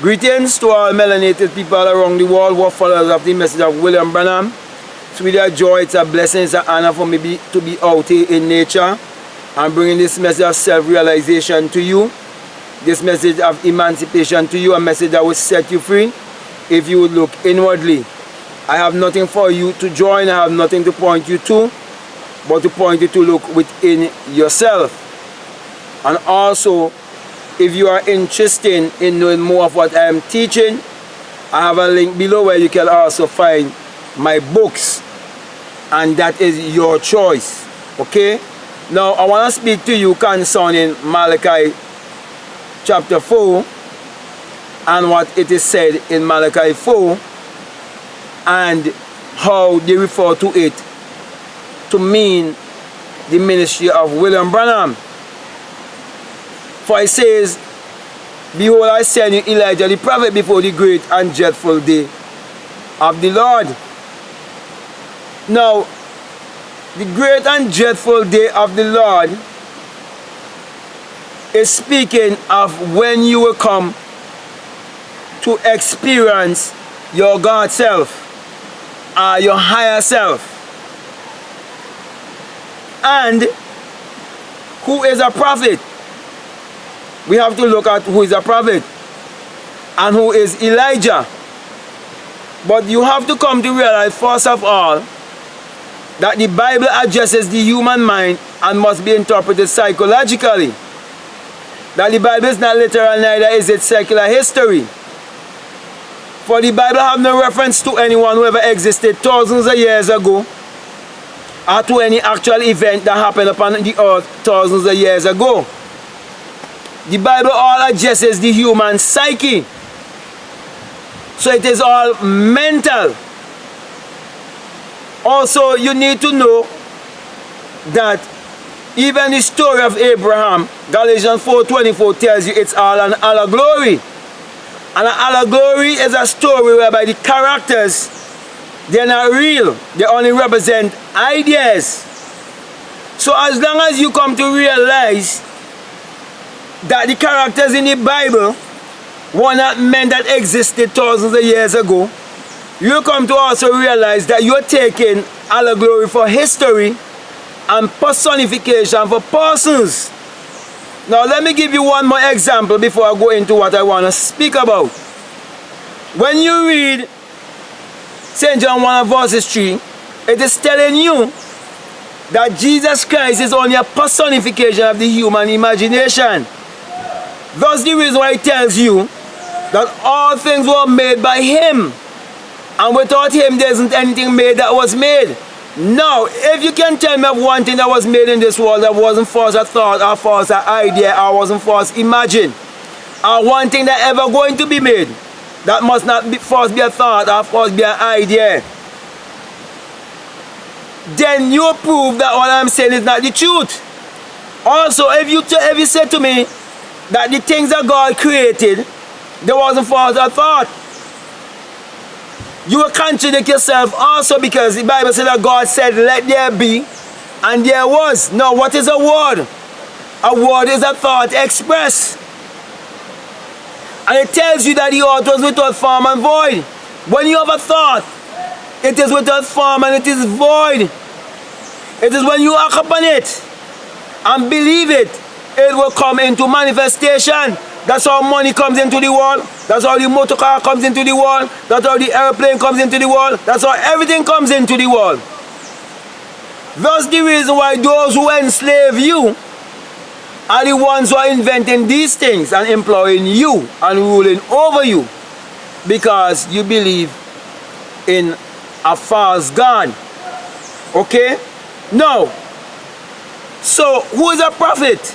Greetings to all melanated people around the world who are followers of the message of William Branham. It's really a joy, it's a blessing, it's an honor for me to be out here in nature and bringing this message of self-realization to you, this message of emancipation to you, a message that will set you free if you would look inwardly. I have nothing for you to join, I have nothing to point you to, but to point you to look within yourself. And also, if you are interested in knowing more of what I am teaching, I have a link below where you can also find my books, and that is your choice. Okay? Now I want to speak to you concerning Malachi Chapter 4 and what it is said in Malachi 4 and how they refer to it to mean the ministry of William Branham. For it says, "Behold, I send you Elijah the prophet before the great and dreadful day of the Lord." Now, the great and dreadful day of the Lord is speaking of when you will come to experience your God self, your higher self. And who is a prophet? We have to look at who is a prophet and who is Elijah. But you have to come to realize, first of all, that the Bible addresses the human mind and must be interpreted psychologically. That the Bible is not literal, neither is it secular history. For the Bible have no reference to anyone who ever existed thousands of years ago, or to any actual event that happened upon the earth thousands of years ago. The Bible all addresses the human psyche. So it is all mental. Also, you need to know that even the story of Abraham, Galatians 4:24 tells you it's all an allegory. And an allegory is a story whereby the characters, they're not real. They only represent ideas. So as long as you come to realize that the characters in the Bible were not men that existed thousands of years ago, you come to also realize that you're taking allegory for history and personification for persons. Now let me give you one more example before I go into what I want to speak about. When you read St. John 1 verses 3, it is telling you that Jesus Christ is only a personification of the human imagination. That's the reason why it tells you that all things were made by Him, and without Him there isn't anything made that was made. Now, if you can tell me of one thing that was made in this world that wasn't first a thought or first an idea or wasn't first imagined, or one thing that ever going to be made that must not be first be a thought or first be an idea, then you prove that what I'm saying is not the truth. Also, if you say to me that the things that God created, there wasn't first a thought, you will contradict yourself also, because the Bible said that God said, "Let there be," and there was. Now, what is a word? A word is a thought expressed. And it tells you that the earth was without form and void. When you have a thought, it is without form and it is void. It is when you act upon it and believe it, it will come into manifestation. That's how money comes into the world. That's how the motor car comes into the world. That's how the airplane comes into the world. That's how everything comes into the world. That's the reason why those who enslave you are the ones who are inventing these things and employing you and ruling over you, because you believe in a false God. Okay? Now, so who is a prophet?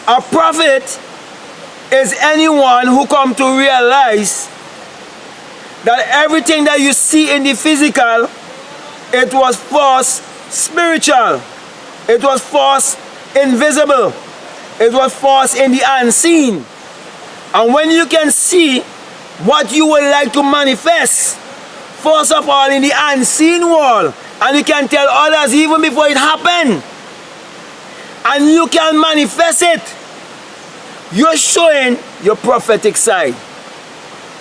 A prophet is anyone who comes to realize that everything that you see in the physical, it was first spiritual, it was first invisible, it was first in the unseen. And when you can see what you would like to manifest, first of all in the unseen world, and you can tell others even before it happened, and you can manifest it. You're showing your prophetic side.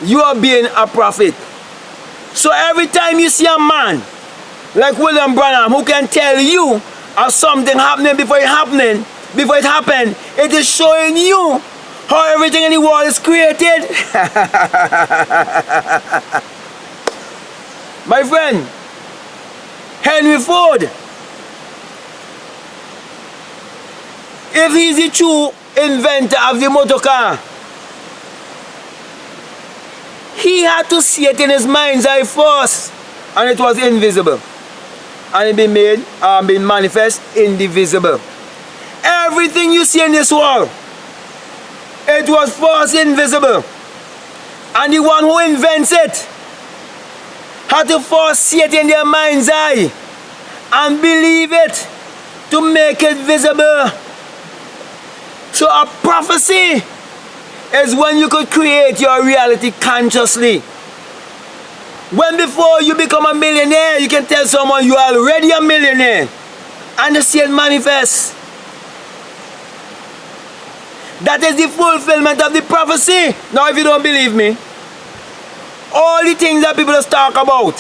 You are being a prophet. So every time you see a man like William Branham who can tell you of something happening before it happened, it is showing you how everything in the world is created. My friend, Henry Ford, if he's the true inventor of the motor car, he had to see it in his mind's eye first, and it was invisible, and it been made been manifest indivisible. Everything you see in this world, it was first invisible, and the one who invents it had to first see it in their mind's eye and believe it to make it visible. So a prophecy is when you could create your reality consciously. When before you become a millionaire, you can tell someone you are already a millionaire, and you see it manifest. That is the fulfillment of the prophecy. Now if you don't believe me, all the things that people talk about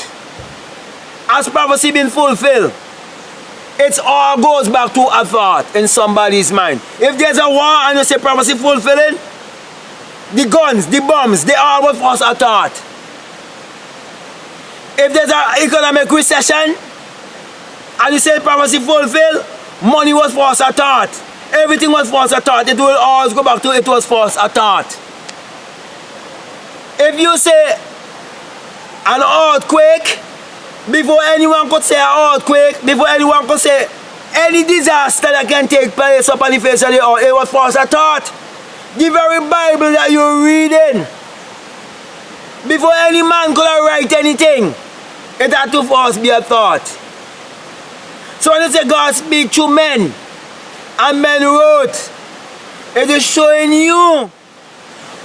as prophecy being fulfilled, it all goes back to a thought in somebody's mind. If there's a war and you say prophecy fulfilling, the guns, the bombs, they all were first a thought. If there's an economic recession and you say prophecy fulfilled, money was first a thought. Everything was first a thought. It will always go back to it was first a thought. If you say an earthquake, before anyone could say an earthquake, before anyone could say any disaster that can take place upon the face of the earth, it was first a thought. The very Bible that you're reading, before any man could write anything, it had to first be a thought. So when you say God speak to men, and men wrote, it is showing you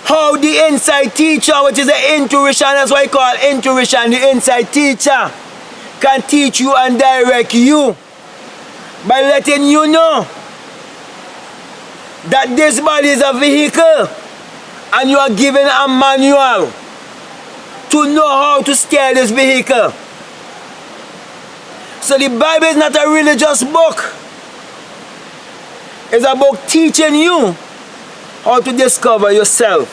how the inside teacher, which is the intuition, that's why I call it intuition, the inside teacher, can teach you and direct you by letting you know that this body is a vehicle and you are given a manual to know how to steer this vehicle. So the Bible is not a religious book. It's a book teaching you how to discover yourself.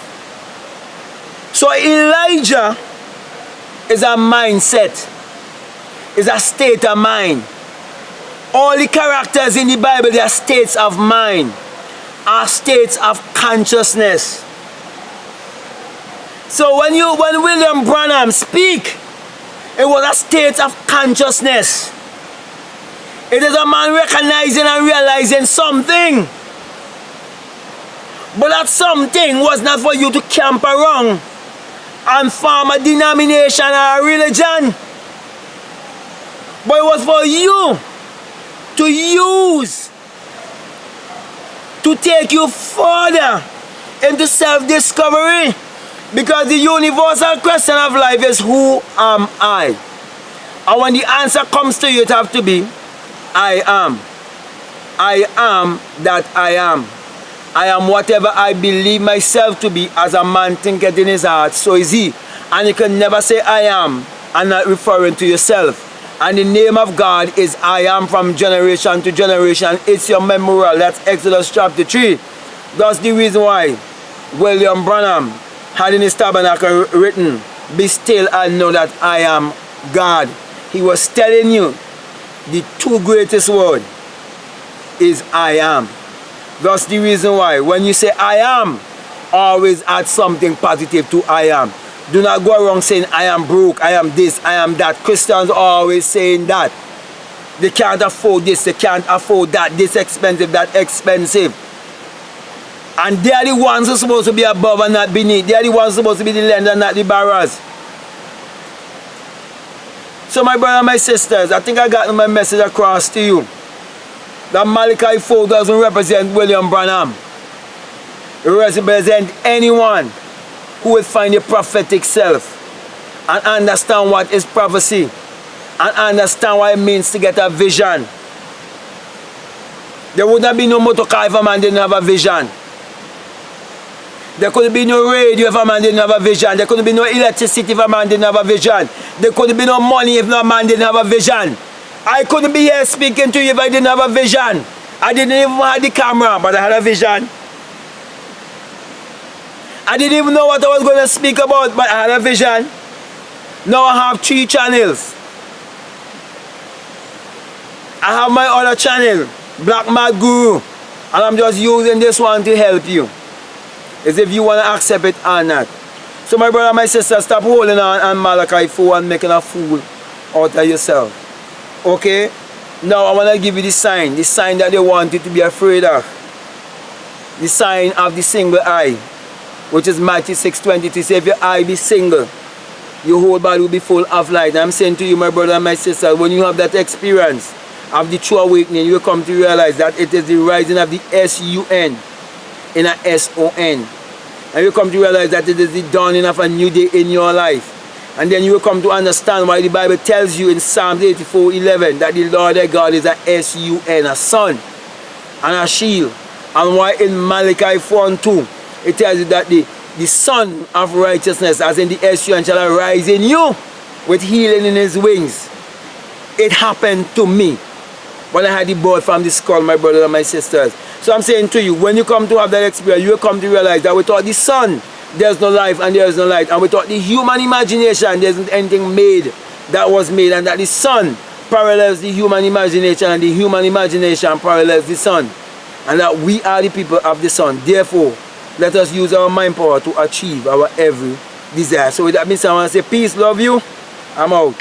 So Elijah is a mindset, is a state of mind. All the characters in the Bible, they are states of mind, are states of consciousness. So when William Branham speak, it was a state of consciousness. It is a man recognizing and realizing something. But that something was not for you to camp around and form a denomination or a religion. But it was for you to use, to take you further into self-discovery. Because the universal question of life is, who am I? And when the answer comes to you, it has to be, I am. I am that I am. I am whatever I believe myself to be, as a man thinketh in his heart, so is he. And you can never say I am and not referring to yourself. And the name of God is I am from generation to generation. It's your memorial. That's Exodus chapter 3. That's the reason why William Branham had in his tabernacle written, be still and know that I am God. He was telling you the two greatest words is I am. That's the reason why when you say I am, always add something positive to I am. Do not go around saying I am broke, I am this, I am that. Christians are always saying that. They can't afford this, they can't afford that, this expensive, that expensive. And they are the ones who are supposed to be above and not beneath. They are the ones supposed to be the lender and not the borrowers. So my brother and my sisters, I think I got my message across to you. That Malachi 4 doesn't represent William Branham. It represents anyone who will find a prophetic self and understand what is prophecy and understand what it means to get a vision. There would not be no motor car if a man didn't have a vision. There could be no radio if a man didn't have a vision. There could be no electricity if a man didn't have a vision. There could be no money if no man didn't have a vision. I couldn't be here speaking to you if I didn't have a vision. I didn't even have the camera, but I had a vision. I didn't even know what I was going to speak about, but I had a vision. Now I have 3 channels. I have my other channel, Black Mad Guru, and I'm just using this one to help you. As if you want to accept it or not. So my brother and my sister, stop holding on Malachi 4 and making a fool out of yourself. Okay? Now I want to give you the sign that they want you to be afraid of. The sign of the single eye, which is Matthew 6:22. Say if your eye be single, your whole body will be full of light. And I'm saying to you, my brother and my sister, when you have that experience of the true awakening, you will come to realize that it is the rising of the S-U-N in a S-O-N. And you come to realize that it is the dawning of a new day in your life. And then you will come to understand why the Bible tells you in Psalm 84:11 that the Lord thy God is a S-U-N, a sun and a shield. And why in Malachi 4:2 it tells you that the Son of righteousness, as in the S-U-N, shall arise in you with healing in his wings. It happened to me when I had the blood from the skull, my brothers and my sisters. So I'm saying to you, when you come to have that experience, you will come to realize that without the sun, there's no life and there is no light. And without the human imagination, there isn't anything made that was made. And that the sun parallels the human imagination and the human imagination parallels the sun. And that we are the people of the sun. Therefore, let us use our mind power to achieve our every desire. So with that being said, I want to say peace, love you. I'm out.